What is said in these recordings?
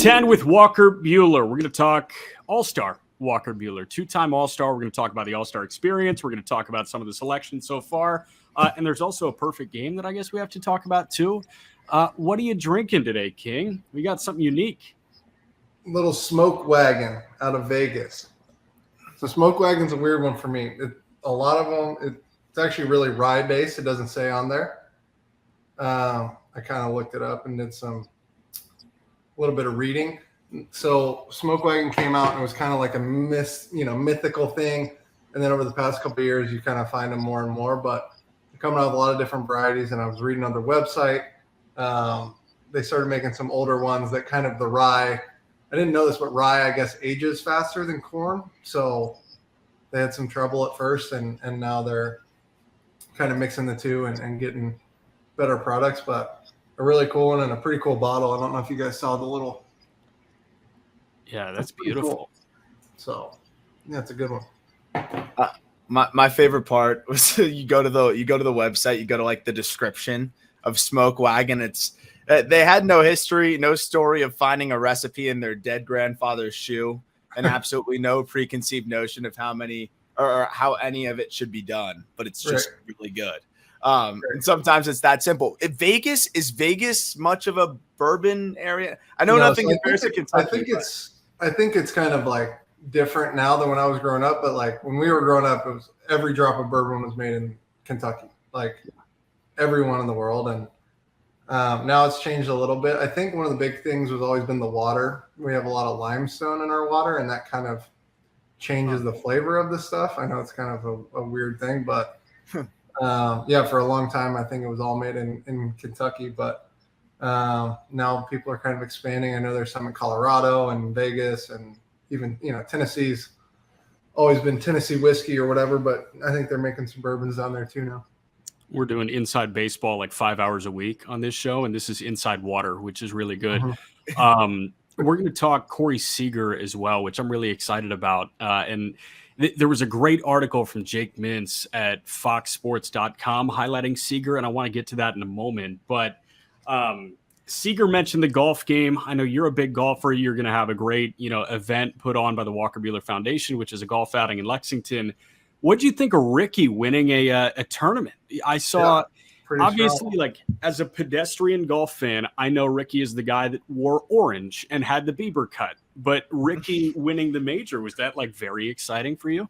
10 with Walker Buehler. We're going to talk All Star Walker Buehler, two-time All Star. We're going to talk about the All Star experience. We're going to talk about some of the selections so far. And there's also a perfect game that I guess we have to talk about too. What are you drinking today, King? We got something unique. Little smoke wagon out of Vegas. So smoke wagon's a weird one for me. A lot of them, it's actually really rye based. It doesn't say on there. I kind of looked it up and did a little bit of reading. So smoke wagon came out and it was kind of like a mythical thing. And then over the past couple of years, you kind of find them more and more. But they're coming out with a lot of different varieties. And I was reading on their website. They started making some older ones that kind of the rye. I didn't know this, but rye, I guess, ages faster than corn. So they had some trouble at first, and now they're kind of mixing the two and getting better products. But a really cool one and a pretty cool bottle. I don't know if you guys saw the little. Yeah, that's beautiful. Cool. So, yeah, it's a good one. My favorite part was you go to the website, you go to like the description of Smoke Wagon. It's they had no history, no story of finding a recipe in their dead grandfather's shoe, and absolutely no preconceived notion of how many or how any of it should be done. But it's just really good. And sometimes it's that simple. Is Vegas much of a bourbon area? I know nothing compares to Kentucky. I think it's kind of like different now than when I was growing up. But like when we were growing up, it was every drop of bourbon was made in Kentucky, like everyone in the world. And now it's changed a little bit. I think one of the big things was always been the water. We have a lot of limestone in our water, and that kind of changes the flavor of the stuff. I know it's kind of a weird thing, but yeah, for a long time, I think it was all made in Kentucky. But now people are kind of expanding. I know there's some in Colorado and Vegas, and even Tennessee's always been Tennessee whiskey or whatever. But I think they're making some bourbons down there too now. We're doing inside baseball like 5 hours a week on this show, and this is inside water, which is really good. We're going to talk Corey Seager as well, which I'm really excited about. And there was a great article from Jake Mintz at foxsports.com highlighting Seager, and I want to get to that in a moment. But Seager mentioned the golf game. I know you're a big golfer. You're going to have a great event put on by the Walker Buehler Foundation, which is a golf outing in Lexington. What do you think of Ricky winning a tournament? I saw, obviously, strong. Like as a pedestrian golf fan, I know Ricky is the guy that wore orange and had the Bieber cut. But Ricky winning the major, was that like very exciting for you?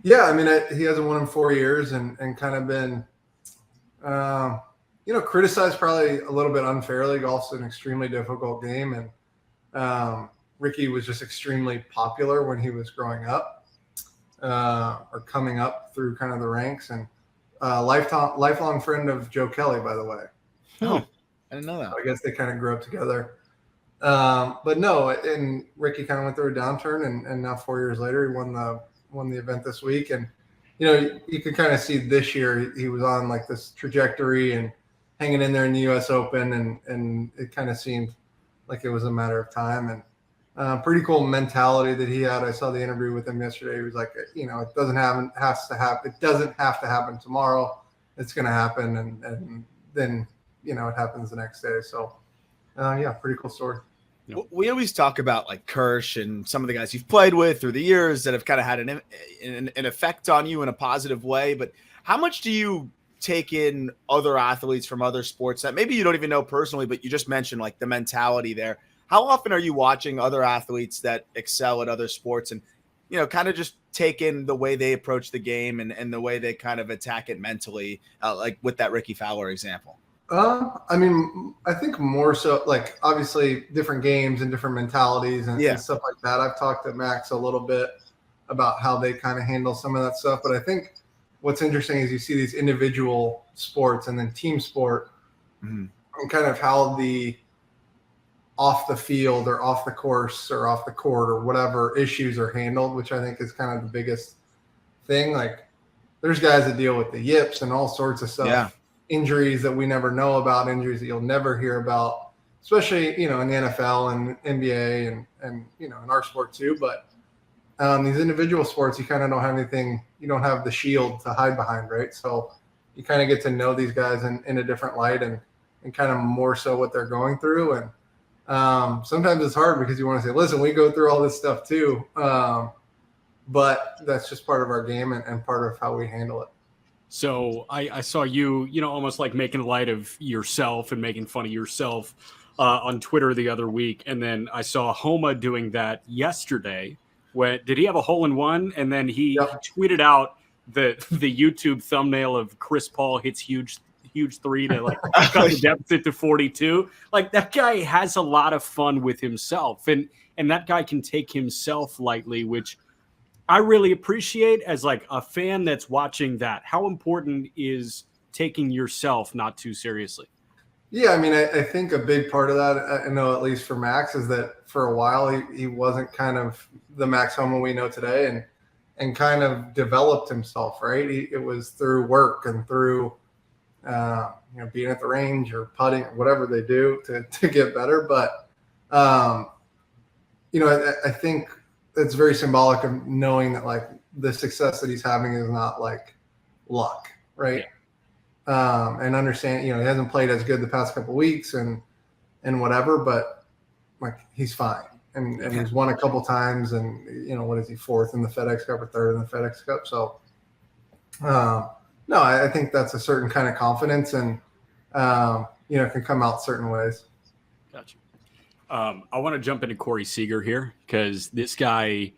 Yeah, I mean, he hasn't won in 4 years and kind of been, criticized probably a little bit unfairly. Golf's an extremely difficult game, and Ricky was just extremely popular when he was growing up. Or coming up through kind of the ranks, and lifelong friend of Joe Kelly, by the way. Oh, I didn't know that. So I guess they kind of grew up together. But no, and Ricky kind of went through a downturn, and now 4 years later, he won the event this week. And you could kind of see this year he was on like this trajectory and hanging in there in the U.S. Open, and it kind of seemed like it was a matter of time. And pretty cool mentality that he had. I saw the interview with him yesterday. He was like, it doesn't have to happen tomorrow. It's going to happen. And then, it happens the next day. So yeah, pretty cool story. We always talk about like Kirsch and some of the guys you've played with through the years that have kind of had an effect on you in a positive way. But how much do you take in other athletes from other sports that maybe you don't even know personally, but you just mentioned like the mentality there? How often are you watching other athletes that excel at other sports and, kind of just take in the way they approach the game and the way they kind of attack it mentally, like with that Ricky Fowler example? I mean, I think more so like obviously different games and different mentalities and stuff like that. I've talked to Max a little bit about how they kind of handle some of that stuff. But I think what's interesting is you see these individual sports and then team sport and kind of how the off the field or off the course or off the court or whatever issues are handled, which I think is kind of the biggest thing. Like there's guys that deal with the yips and all sorts of stuff, injuries that we never know about, injuries that you'll never hear about, especially, in the NFL and NBA and in our sport too. But these individual sports, you kind of don't have anything, you don't have the shield to hide behind, right? So you kind of get to know these guys in a different light and kind of more so what they're going through. And Sometimes it's hard because you want to say, listen, we go through all this stuff too. But that's just part of our game and part of how we handle it. So I saw you, almost like making light of yourself and making fun of yourself on Twitter the other week. And then I saw Homa doing that yesterday. Did he have a hole-in-one? And then he tweeted out the YouTube thumbnail of Chris Paul hits huge three to like cut the deficit to 42. Like, that guy has a lot of fun with himself. And that guy can take himself lightly, which I really appreciate as like a fan that's watching that. How important is taking yourself not too seriously? Yeah, I mean, I think a big part of that, I know at least for Max, is that for a while he wasn't kind of the Max Homa we know today, and kind of developed himself, right? It was through work and through being at the range or putting or whatever they do to get better. But I think it's very symbolic of knowing that like the success that he's having is not like luck, right? And understand, he hasn't played as good the past couple of weeks and whatever, but like he's fine. And he's won a couple times, and what is he, fourth in the FedEx Cup or third in the FedEx Cup? So no, I think that's a certain kind of confidence, and can come out certain ways. Gotcha. I want to jump into Corey Seager here because this guy,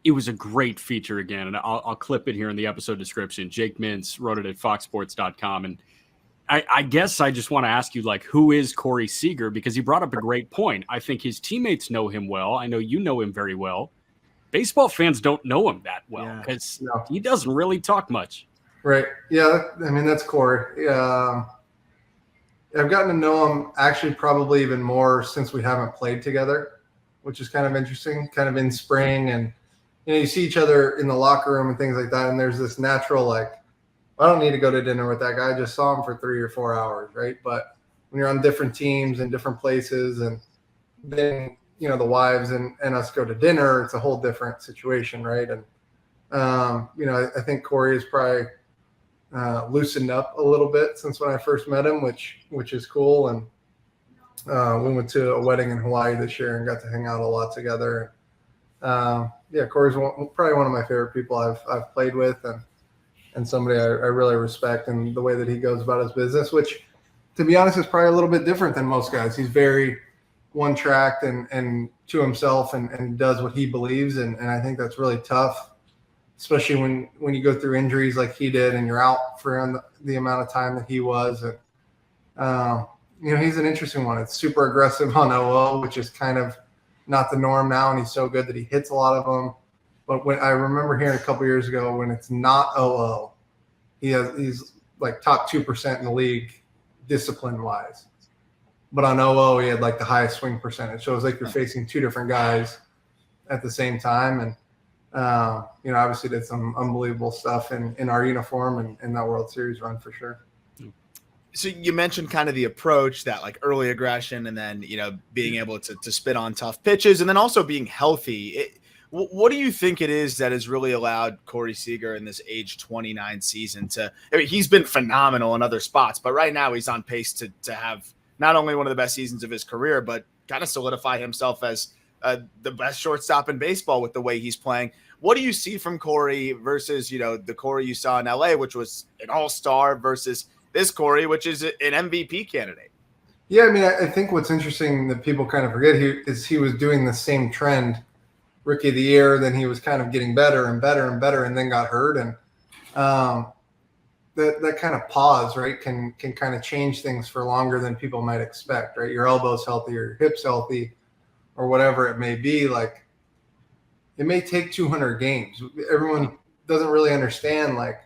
it was a great feature again, and I'll clip it here in the episode description. Jake Mintz wrote it at foxsports.com, and I guess I just want to ask you, like, who is Corey Seager? Because he brought up a great point. I think his teammates know him well. I know you know him very well. Baseball fans don't know him that well because he doesn't really talk much. Right. Yeah, I mean, that's Corey. I've gotten to know him actually probably even more since we haven't played together, which is kind of interesting, kind of in spring. And, you see each other in the locker room and things like that. And there's this natural, like, I don't need to go to dinner with that guy. I just saw him for 3 or 4 hours, right? But when you're on different teams and different places, and then, the wives and us go to dinner, it's a whole different situation, right? And, I think Corey is probably loosened up a little bit since when I first met him, which is cool. And we went to a wedding in Hawaii this year and got to hang out a lot together. Corey's probably one of my favorite people I've played with, and somebody I really respect, and the way that he goes about his business, which, to be honest, is probably a little bit different than most guys. He's very one-tracked and to himself, and does what he believes, and I think that's really tough, especially when you go through injuries like he did and you're out for the amount of time that he was. And, he's an interesting one. It's super aggressive on 0-0, which is kind of not the norm now, and he's so good that he hits a lot of them. But when I remember hearing a couple years ago, when it's not 0-0, he's like top 2% in the league discipline-wise. But on 0-0, he had like the highest swing percentage. So it was like you're facing two different guys at the same time. And obviously did some unbelievable stuff in our uniform and in that World Series run for sure. So you mentioned kind of the approach, that like early aggression, and then, being able to spit on tough pitches, and then also being healthy. What do you think it is that has really allowed Corey Seager in this age 29 season he's been phenomenal in other spots, but right now he's on pace to have not only one of the best seasons of his career, but kind of solidify himself as the best shortstop in baseball with the way he's playing. What do you see from Corey versus, the Corey you saw in LA, which was an all-star, versus this Corey, which is an MVP candidate? Yeah, I mean, I think what's interesting that people kind of forget is he was doing the same trend rookie of the year, then he was kind of getting better and better and better, and then got hurt. And that kind of pause, right, can kind of change things for longer than people might expect, right? Your elbow's healthy or your hip's healthy or whatever it may be. Like, it may take 200 games. Everyone doesn't really understand, like,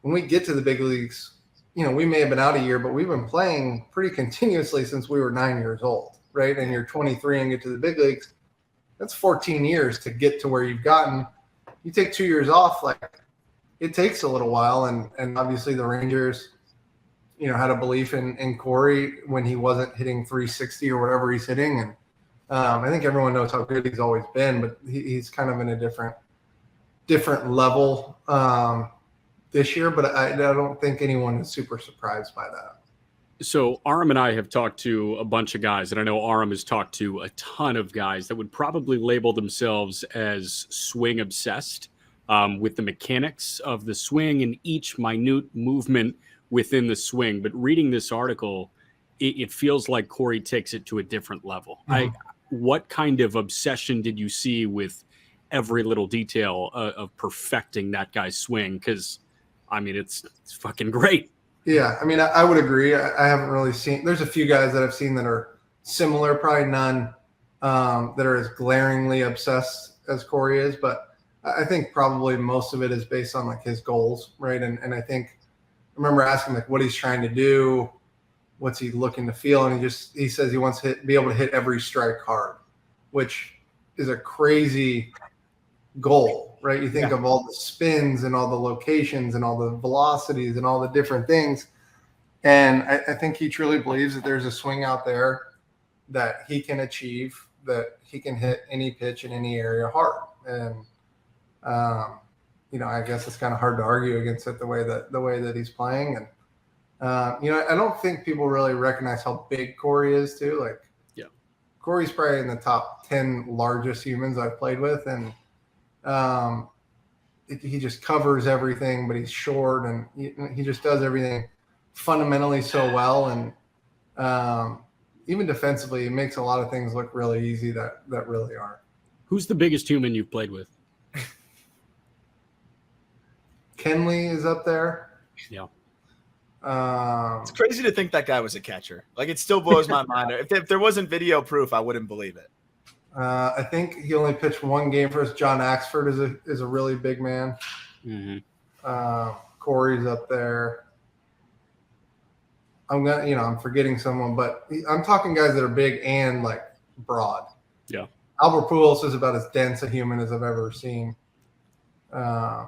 when we get to the big leagues, we may have been out a year, but we've been playing pretty continuously since we were 9 years old, right? And you're 23 and get to the big leagues. That's 14 years to get to where you've gotten. You take 2 years off, like, it takes a little while. And obviously the Rangers, had a belief in Corey when he wasn't hitting 360 or whatever he's hitting. And I think everyone knows how good he's always been, but he's kind of in a different level this year. But I don't think anyone is super surprised by that. So Aram and I have talked to a bunch of guys, and I know Aram has talked to a ton of guys that would probably label themselves as swing obsessed, with the mechanics of the swing and each minute movement within the swing. But reading this article, it feels like Corey takes it to a different level. What kind of obsession did you see with every little detail of perfecting that guy's swing? Because I mean, it's fucking great. Yeah, I mean, I would agree. I haven't really seen. There's a few guys that I've seen that are similar, probably none that are as glaringly obsessed as Corey is. But I think probably most of it is based on like his goals, right? And I think I remember asking like what he's trying to do, what's he looking to feel, and he says he wants to be able to hit every strike hard, which is a crazy goal, right? You think of all the spins and all the locations and all the velocities and all the different things. And I think he truly believes that there's a swing out there that he can achieve, that he can hit any pitch in any area hard. And, I guess it's kind of hard to argue against it the way that he's playing. And, I don't think people really recognize how big Corey is too. Like, Corey's probably in the top 10 largest humans I've played with. And, he just covers everything, but he's short and he just does everything fundamentally so well. And even defensively, he makes a lot of things look really easy that really aren't. Who's the biggest human you've played with? Kenley is up there. Yeah. It's crazy to think that guy was a catcher. Like, it still blows my mind. If there wasn't video proof, I wouldn't believe it. I think he only pitched one game for us. John Axford is a really big man. Mm-hmm. Corey's up there. I'm forgetting someone, but I'm talking guys that are big and like broad. Yeah. Albert Pujols is about as dense a human as I've ever seen. I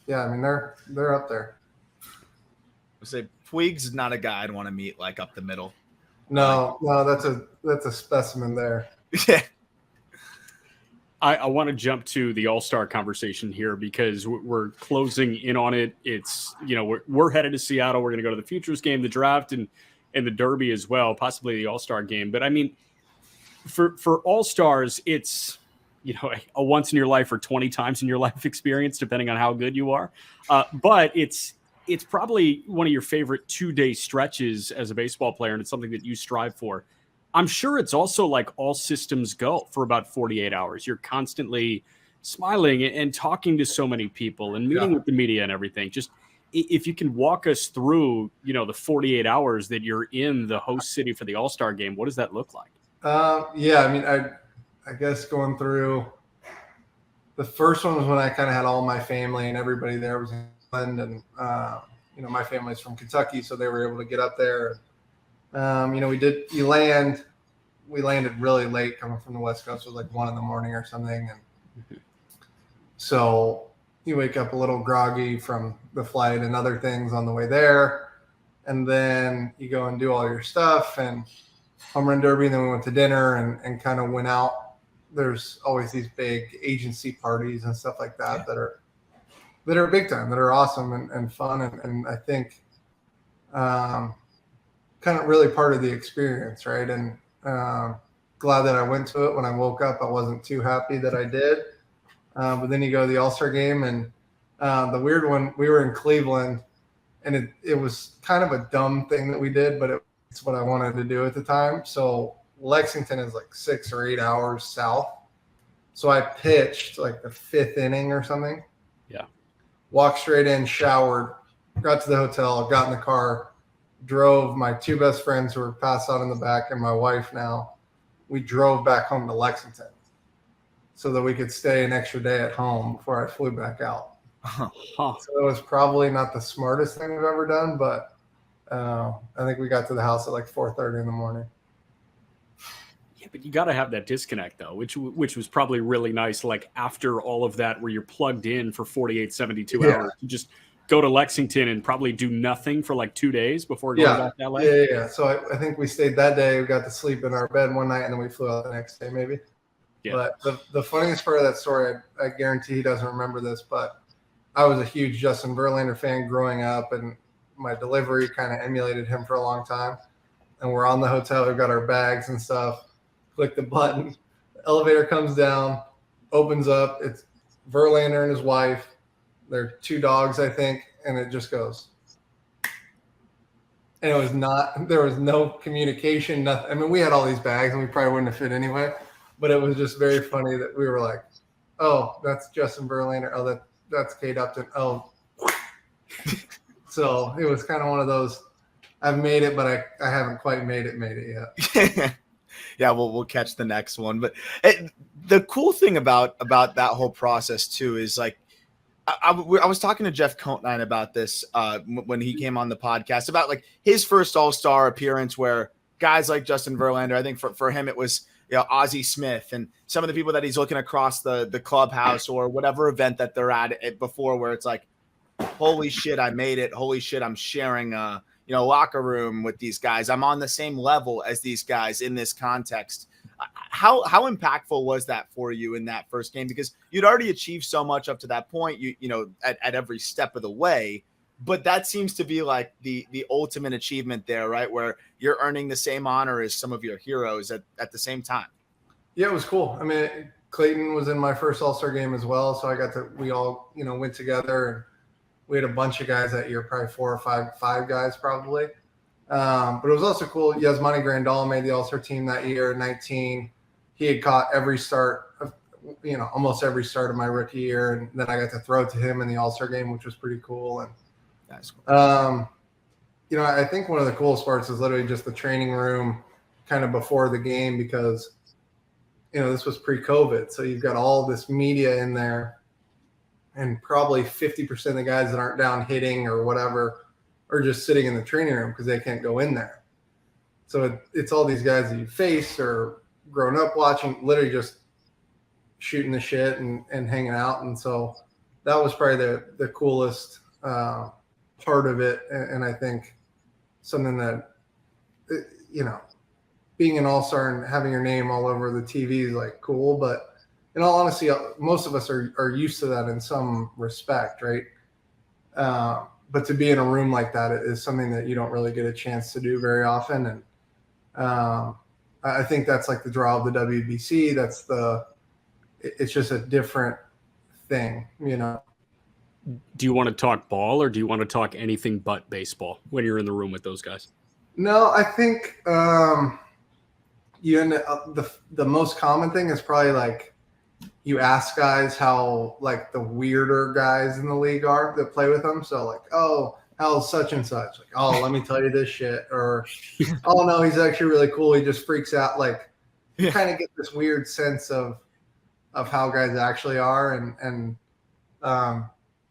mean they're up there. I would say Puig's is not a guy I'd want to meet like up the middle. No, that's a specimen there. Yeah. I want to jump to the All Star conversation here because we're closing in on it. It's, we're headed to Seattle. We're going to go to the Futures game, the draft, and the Derby as well, possibly the All Star game. But I mean, for All Stars, it's, a once in your life or 20 times in your life experience, depending on how good you are. But it's probably one of your favorite 2-day stretches as a baseball player, and it's something that you strive for. I'm sure it's also like all systems go for about 48 hours. You're constantly smiling and talking to so many people and meeting with the media and everything. Just if you can walk us through, the 48 hours that you're in the host city for the All-Star game, what does that look like? I mean, I guess going through the first one was when I kind of had all my family and everybody there was in England, and my family's from Kentucky, so they were able to get up there. We landed really late coming from the West Coast. It was like 1 a.m. or something. And so you wake up a little groggy from the flight and other things on the way there. And then you go and do all your stuff and home run derby. And then we went to dinner and kind of went out. There's always these big agency parties and stuff like that that are big time, that are awesome and fun. And I think, kind of really part of the experience, right? And glad that I went to it. When I woke up, I wasn't too happy that I did. But then you go to the All-Star game, and the weird one, we were in Cleveland, and it was kind of a dumb thing that we did, but it's what I wanted to do at the time. So Lexington is like 6 or 8 hours south. So I pitched like the 5th inning or something. Yeah. Walked straight in, showered, got to the hotel, got in the car, drove my 2 best friends who were passed out in the back and my wife now. We drove back home to Lexington so that we could stay an extra day at home before I flew back out. So it was probably not the smartest thing we've ever done, but I think we got to the house at like 4:30 in the morning. Yeah, but you got to have that disconnect though, which was probably really nice. Like after all of that, where you're plugged in for 48, 72 hours, you just go to Lexington and probably do nothing for like 2 days before going back to LA. Yeah. So I think we stayed that day. We got to sleep in our bed one night, and then we flew out the next day, maybe. Yeah. But the funniest part of that story, I guarantee he doesn't remember this, but I was a huge Justin Verlander fan growing up, and my delivery, kind of emulated him for a long time. And we're on the hotel. We've got our bags and stuff. Click the button. The elevator comes down, opens up. It's Verlander and his wife. There are 2 dogs, I think, and it just goes. And there was no communication, nothing. I mean, we had all these bags and we probably wouldn't have fit anyway, but it was just very funny that we were like, oh, that's Justin Verlander. Oh, that's Kate Upton. Oh. So it was kind of one of those, I've made it, but I haven't quite made it yet. Yeah, we'll catch the next one. But the cool thing about that whole process too is like, I was talking to Jeff Contnine about this when he came on the podcast about like his first All-Star appearance, where guys like Justin Verlander, I think for him it was Ozzie Smith and some of the people that he's looking across the clubhouse or whatever event that they're at before, where it's like, holy shit, I made it. Holy shit, I'm sharing a locker room with these guys. I'm on the same level as these guys in this context. How impactful was that for you in that first game? Because you'd already achieved so much up to that point, at every step of the way, but that seems to be like the ultimate achievement there, right? Where you're earning the same honor as some of your heroes at the same time. Yeah, it was cool. I mean, Clayton was in my first All-Star game as well. So we all, went together, and we had a bunch of guys that year, probably 4 or 5 guys probably. But it was also cool. Yasmani Grandal made the All-Star team that year, 19. He had caught every start of, almost every start of my rookie year. And then I got to throw to him in the All-Star game, which was pretty cool. And, that's cool. I think one of the coolest parts is literally just the training room kind of before the game, because, this was pre-COVID. So you've got all this media in there, and probably 50% of the guys that aren't down hitting or whatever are just sitting in the training room because they can't go in there. So it's all these guys that you face or grown up watching, literally just shooting the shit and hanging out. And so that was probably the coolest part of it. And I think something that, being an All-Star and having your name all over the TV is like cool. But in all honesty, most of us are used to that in some respect, right? But to be in a room like that is something that you don't really get a chance to do very often. And I think that's like the draw of the WBC. It's just a different thing, Do you want to talk ball, or do you want to talk anything but baseball when you're in the room with those guys? No, I think the most common thing is probably like, you ask guys how like the weirder guys in the league are that play with them. So like, oh, how's such and such? Like, oh, let me tell you this shit. Or, oh no, he's actually really cool. He just freaks out. Like, you kind of get this weird sense of how guys actually are. And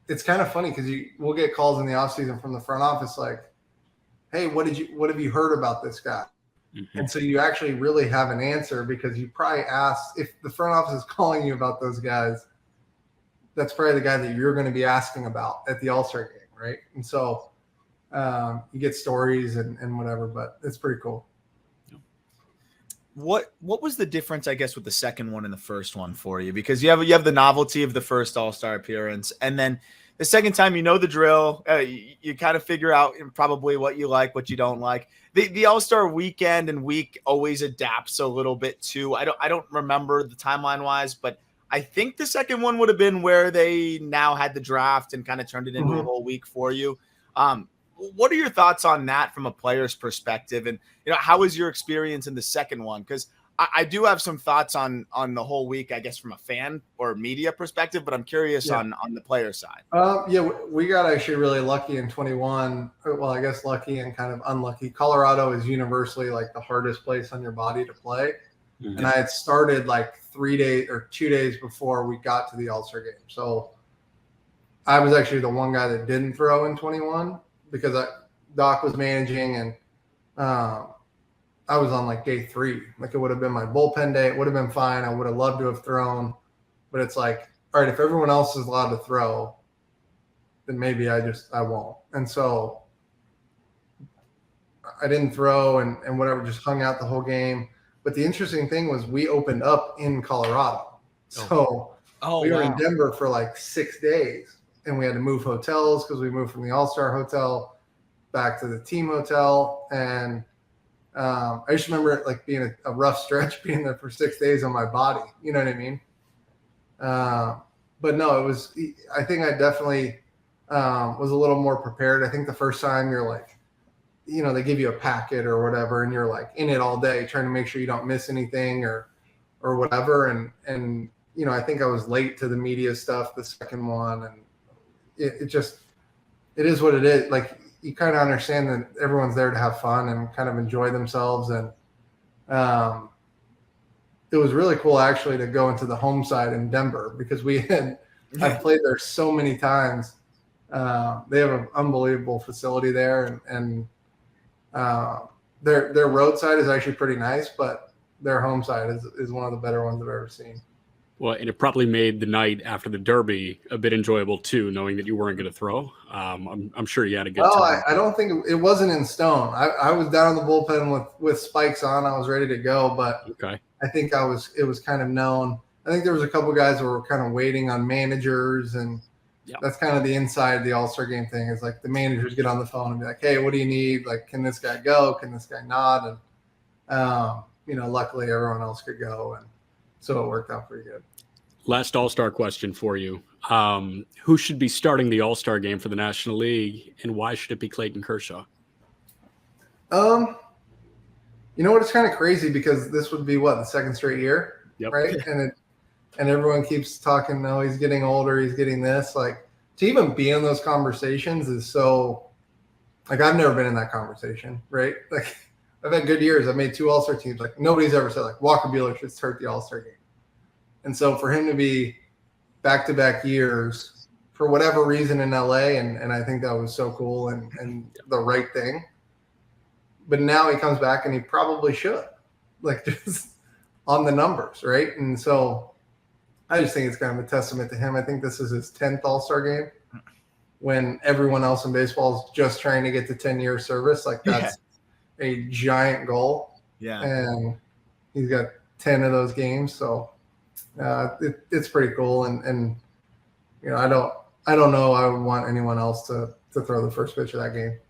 it's kind of funny because we'll get calls in the offseason from the front office like, hey, what have you heard about this guy? Mm-hmm. And so you actually really have an answer, because you probably asked, if the front office is calling you about those guys, that's probably the guy that you're going to be asking about at the All-Star game, right? And so you get stories and whatever, but it's pretty cool. What was the difference, I guess, with the second one and the first one for you? Because you have the novelty of the first All-Star appearance, and then the second time, the drill. You kind of figure out probably what you like, what you don't like. The All-Star weekend and week always adapts a little bit too. I don't remember the timeline wise, but I think the second one would have been where they now had the draft and kind of turned it into a whole week for you. What are your thoughts on that from a player's perspective? And, how was your experience in the second one? Because I do have some thoughts on the whole week, I guess, from a fan or media perspective, but I'm curious on the player side. We got actually really lucky in 21. Well, I guess lucky and kind of unlucky. Colorado is universally like the hardest place on your body to play. Mm-hmm. And I had started like 3 days or 2 days before we got to the All-Star game. So I was actually the one guy that didn't throw in 21 because Doc was managing, and I was on like day 3. Like, it would have been my bullpen day. It would have been fine. I would have loved to have thrown, but it's like, all right, if everyone else is allowed to throw, then maybe I won't. And so I didn't throw and whatever, just hung out the whole game. But the interesting thing was we opened up in Colorado. So we were in Denver for like 6 days, and we had to move hotels because we moved from the All-Star hotel. back to the team hotel. And I just remember it like being a rough stretch being there for 6 days on my body. You know what I mean? But no, I think I definitely was a little more prepared. I think the first time you're like, they give you a packet or whatever, and you're like in it all day trying to make sure you don't miss anything or whatever. And I think I was late to the media stuff, the second one, and it is what it is. Like, you kind of understand that everyone's there to have fun and kind of enjoy themselves. And it was really cool actually to go into the home side in Denver, because I've played there so many times. They have an unbelievable facility there, and their road side is actually pretty nice, but their home side is one of the better ones I've ever seen. Well, and it probably made the night after the Derby a bit enjoyable too, knowing that you weren't going to throw. I'm sure you had a good time. I don't think it wasn't in stone. I was down in the bullpen with spikes on. I was ready to go, but okay. I think it was kind of known. I think there was a couple guys that were kind of waiting on managers, and that's kind of the inside of the All-Star game thing, is like the managers get on the phone and be like, hey, what do you need? Like, can this guy go? Can this guy not? And, luckily everyone else could go. And so it worked out pretty good. Last All-Star question for you. Who should be starting the All-Star game for the National League, and why should it be Clayton Kershaw? You know what? It's kind of crazy, because this would be the second straight year, right? And everyone keeps talking, no, he's getting older, he's getting this. Like, to even be in those conversations is so, like, I've never been in that conversation, right? Like, I've had good years. I've made 2 All-Star teams. Like, nobody's ever said, like, Walker Buehler should start the All-Star game. And so for him to be back-to-back years for whatever reason in LA, and I think that was so cool and the right thing. But now he comes back and he probably should, like, just on the numbers, right? And so I just think it's kind of a testament to him. I think this is his 10th All-Star game, when everyone else in baseball is just trying to get to 10-year service. Like, that's a giant goal. Yeah. And he's got 10 of those games. So it's pretty cool. And I don't know I would want anyone else to throw the first pitch of that game.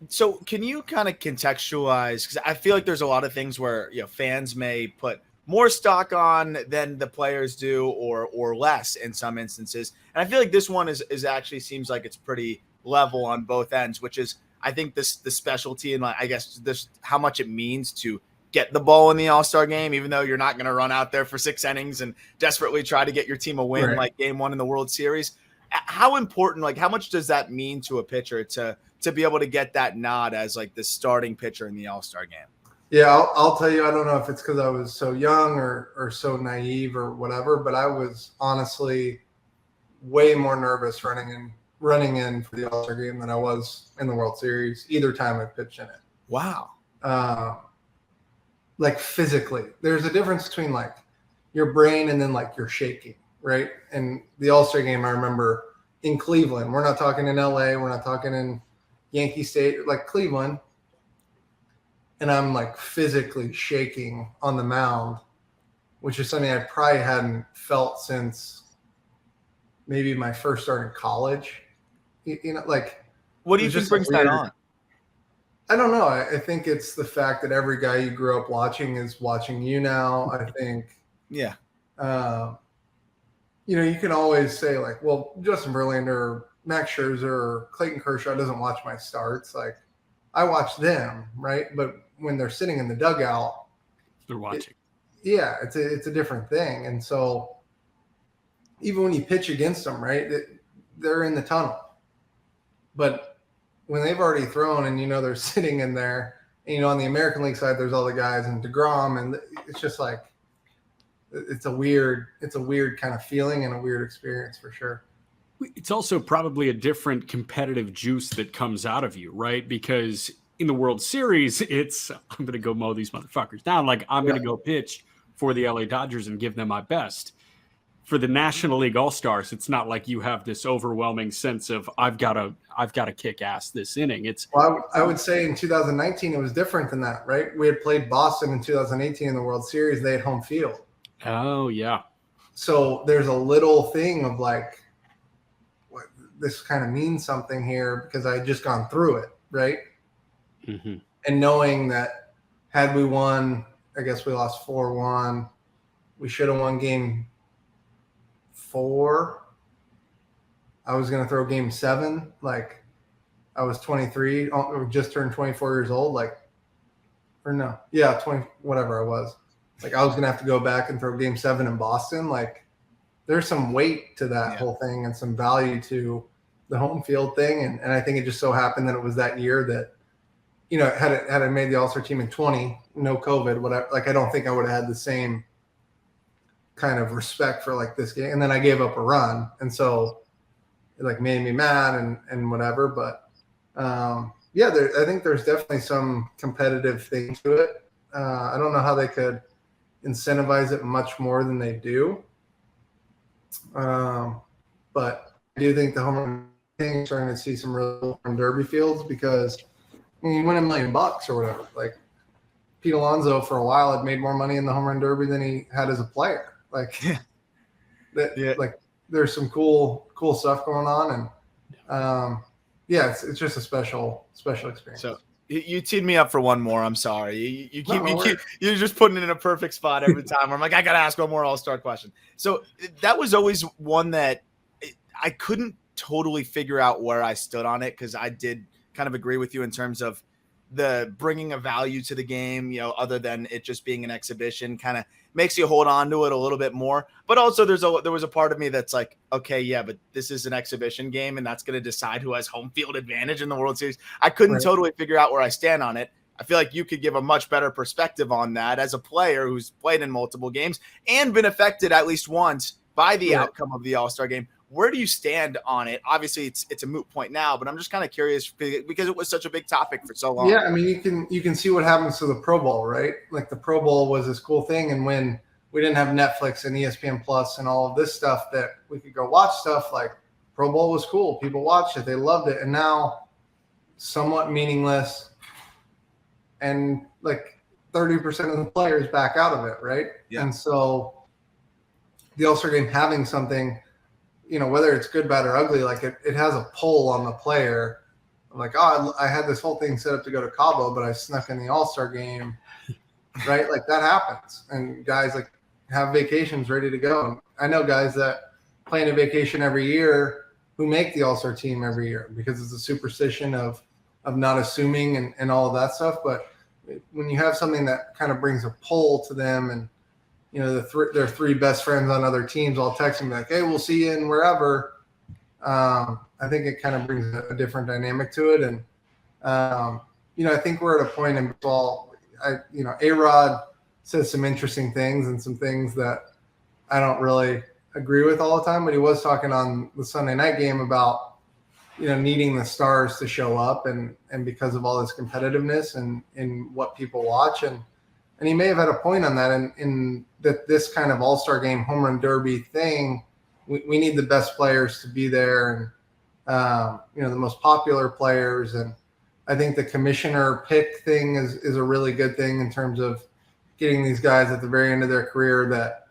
So can you kind of contextualize, because I feel like there's a lot of things where fans may put more stock on than the players do, or less in some instances. And I feel like this one is actually seems like it's pretty level on both ends, which is, I think, the specialty, and I guess this how much it means to get the ball in the All-Star game, even though you're not going to run out there for 6 innings and desperately try to get your team a win, right, like Game 1 in the World Series. How important, like, how much does that mean to a pitcher to be able to get that nod as like the starting pitcher in the All-Star game? Yeah, I'll tell you, I don't know if it's because I was so young or so naive or whatever, but I was honestly way more nervous running in for the All-Star game than I was in the World Series, either time I pitched in it. Wow. Like, physically, there's a difference between like your brain and then like you're shaking, right? And the All-Star game, I remember in Cleveland, we're not talking in LA, we're not talking in Yankee State, like Cleveland. And I'm like physically shaking on the mound, which is something I probably hadn't felt since maybe my first start in college. Like, what do you think brings that on? I don't know. I think it's the fact that every guy you grew up watching is watching you now. I think, yeah. You can always say like, well, Justin Verlander, Max Scherzer, or Clayton Kershaw doesn't watch my starts. Like, I watch them, right? But when they're sitting in the dugout, they're watching. It's a different thing. And so even when you pitch against them, right, they're in the tunnel. But when they've already thrown and they're sitting in there, and on the American League side, there's all the guys and DeGrom, and it's just like it's a weird kind of feeling and a weird experience for sure. It's also probably a different competitive juice that comes out of you, right? Because in the World Series, it's I'm going to go mow these motherfuckers down. Like, I'm going to go pitch for the LA Dodgers and give them my best. For the National League All-Stars, it's not like you have this overwhelming sense of I've got to kick ass this inning. I would say in 2019 it was different than that, right? We had played Boston in 2018 in the World Series. They had home field. Oh yeah. So there's a little thing of like this kind of means something here because I had just gone through it, right? Mm-hmm. And knowing that had we won, I guess we lost 4-1. We should have won game 4. I was going to throw game 7. Like, I was 23, or just turned 24 years old. Like, or no, yeah, 20, whatever I was. Like, I was going to have to go back and throw game 7 in Boston. Like, there's some weight to that whole thing and some value to the home field thing. And I think it just so happened that it was that year that, you know, had I made the All-Star team in 20, no COVID, whatever, like, I don't think I would have had the same kind of respect for like this game. And then I gave up a run. And so it like made me mad and whatever. But yeah, I think there's definitely some competitive thing to it. I don't know how they could incentivize it much more than they do. But I do think the home run thing is starting to see some real home run derby fields because I mean, you win $1 million or whatever. Like Pete Alonso for a while had made more money in the home run derby than he had as a player. Like like there's some cool stuff going on, and yeah, it's just a special experience. So you teed me up for one more. I'm sorry. You're just putting it in a perfect spot every time. I'm like, I gotta ask one more All-Star question. So that was always one that I couldn't totally figure out where I stood on it because I did kind of agree with you in terms of the bringing a value to the game, you know, other than it just being an exhibition, kind of makes you hold on to it a little bit more. But also there was a part of me that's like, okay, yeah, but this is an exhibition game and that's going to decide who has home field advantage in the World Series. I couldn't totally figure out where I stand on it. I feel like you could give a much better perspective on that as a player who's played in multiple games and been affected at least once by the outcome of the All-Star game. Where do you stand on it? Obviously, it's a moot point now, but I'm just kind of curious because it was such a big topic for so long. Yeah, I mean, you can see what happens to the Pro Bowl, right? Like the Pro Bowl was this cool thing, and when we didn't have Netflix and ESPN Plus and all of this stuff that we could go watch stuff, like Pro Bowl was cool. People watched it, they loved it, and now somewhat meaningless, and like 30% of the players back out of it, right? Yeah. And so the All-Star game having something, you know, whether it's good, bad, or ugly, like it has a pull on the player. I'm like, oh, I had this whole thing set up to go to Cabo, but I snuck in the All-Star game, right? Like that happens. And guys like have vacations ready to go. And I know guys that plan a vacation every year who make the All-Star team every year because it's a superstition of not assuming and all of that stuff. But when you have something that kind of brings a pull to them and, you know, their 3 best friends on other teams all text me like, hey, we'll see you in wherever. I think it kind of brings a different dynamic to it. And, you know, I think we're at a point in baseball, A-Rod says some interesting things and some things that I don't really agree with all the time, but he was talking on the Sunday night game about, you know, needing the stars to show up and because of all this competitiveness and in what people watch. And he may have had a point on that in that this kind of All-Star game home run derby thing, we need the best players to be there and, you know, the most popular players. And I think the commissioner pick thing is a really good thing in terms of getting these guys at the very end of their career that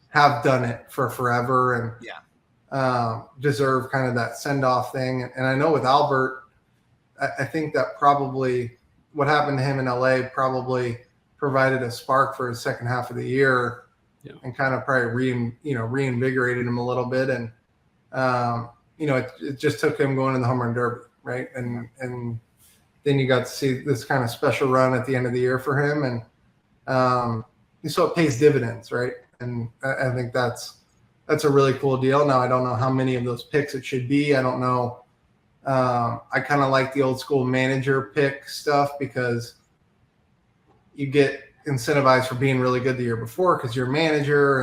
have done it for forever and deserve kind of that send-off thing. And I know with Albert, I think that probably – what happened to him in LA probably provided a spark for his second half of the year and kind of probably reinvigorated him a little bit. And, you know, it just took him going to the home run derby. Right. And then you got to see this kind of special run at the end of the year for him. And so it pays dividends. Right. And I think that's a really cool deal. Now, I don't know how many of those picks it should be. I don't know. I kind of like the old school manager pick stuff because you get incentivized for being really good the year before because you're a manager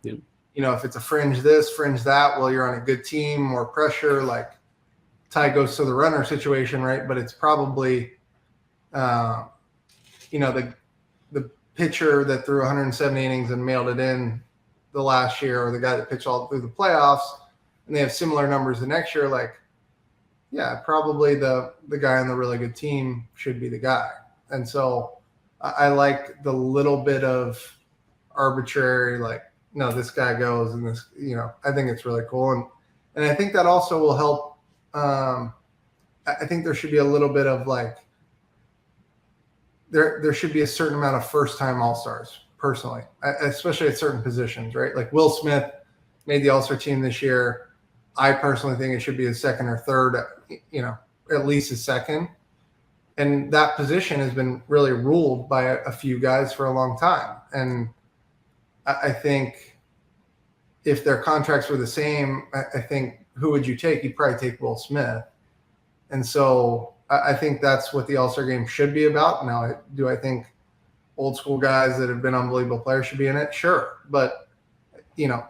and, you know, if it's a fringe this, fringe that, well, you're on a good team, more pressure, like tie goes to the runner situation, right? But it's probably, you know, the pitcher that threw 170 innings and mailed it in the last year or the guy that pitched all through the playoffs and they have similar numbers the next year, like, yeah, probably the guy on the really good team should be the guy. And so I like the little bit of arbitrary, like, no, this guy goes and this, you know, I think it's really cool. And I think that also will help. I think there should be a little bit of like, there should be a certain amount of first-time All-Stars, personally, especially at certain positions, right? Like Will Smith made the All-Star team this year. I personally think it should be a second or third, at least a second. And that position has been really ruled by a few guys for a long time. And I think if their contracts were the same, I think who would you take? You'd probably take Will Smith. And so I think that's what the All-Star game should be about. Now, do I think old school guys that have been unbelievable players should be in it? Sure. But,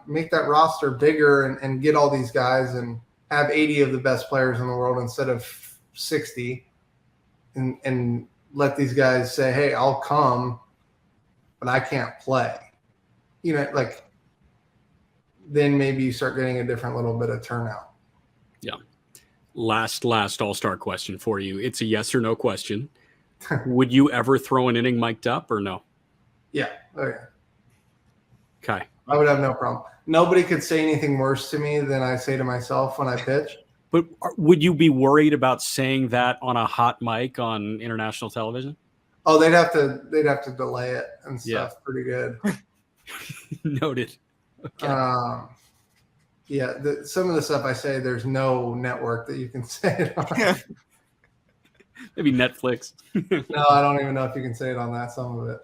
make that roster bigger and get all these guys and have 80 of the best players in the world instead of 60 and let these guys say, hey, I'll come, but I can't play. Then maybe you start getting a different little bit of turnout. Yeah. Last All-Star question for you. It's a yes or no question. Would you ever throw an inning mic'd up or no? Yeah. Oh, yeah. Okay. I would have no problem. Nobody could say anything worse to me than I say to myself when I pitch. But would you be worried about saying that on a hot mic on international television? Oh, they'd have to delay it and stuff. Yeah. Pretty good. Noted. Okay. Some of the stuff I say, there's no network that you can say it on. Maybe Netflix. No, I don't even know if you can say it on that, some of it.